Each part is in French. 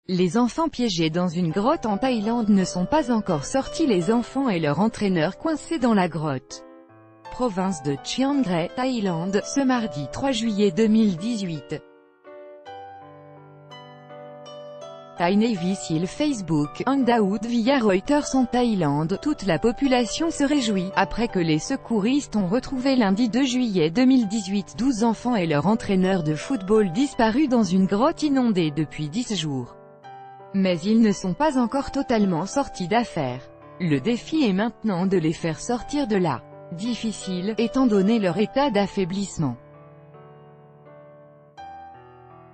Les enfants piégés dans une grotte en Thaïlande ne sont pas encore sortis. Les enfants et leur entraîneur coincés dans la grotte. Province de Chiang Rai, Thaïlande, ce mardi 3 juillet 2018. Thai Navy SEAL Facebook, Hangout via Reuters en Thaïlande. Toute la population se réjouit, après que les secouristes ont retrouvé lundi 2 juillet 2018 12 enfants et leur entraîneur de football disparus dans une grotte inondée depuis 10 jours. Mais ils ne sont pas encore totalement sortis d'affaire. Le défi est maintenant de les faire sortir de là. Difficile, étant donné leur état d'affaiblissement.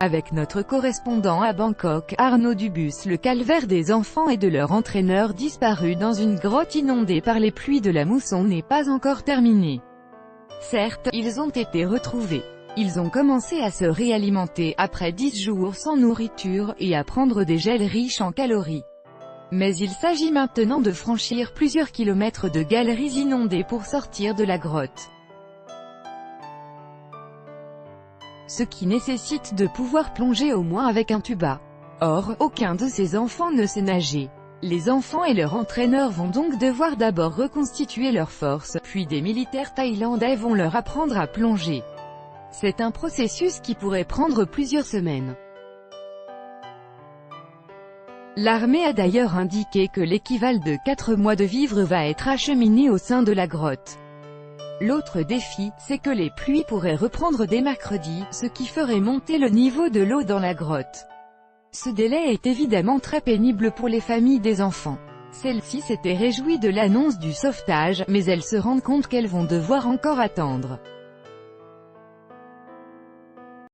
Avec notre correspondant à Bangkok, Arnaud Dubus, le calvaire des enfants et de leur entraîneur disparus dans une grotte inondée par les pluies de la mousson n'est pas encore terminé. Certes, ils ont été retrouvés. Ils ont commencé à se réalimenter, après 10 jours sans nourriture, et à prendre des gels riches en calories. Mais il s'agit maintenant de franchir plusieurs kilomètres de galeries inondées pour sortir de la grotte. Ce qui nécessite de pouvoir plonger au moins avec un tuba. Or, aucun de ces enfants ne sait nager. Les enfants et leur entraîneur vont donc devoir d'abord reconstituer leurs forces, puis des militaires thaïlandais vont leur apprendre à plonger. C'est un processus qui pourrait prendre plusieurs semaines. L'armée a d'ailleurs indiqué que l'équivalent de 4 mois de vivres va être acheminé au sein de la grotte. L'autre défi, c'est que les pluies pourraient reprendre dès mercredi, ce qui ferait monter le niveau de l'eau dans la grotte. Ce délai est évidemment très pénible pour les familles des enfants. Celles-ci s'étaient réjouies de l'annonce du sauvetage, mais elles se rendent compte qu'elles vont devoir encore attendre.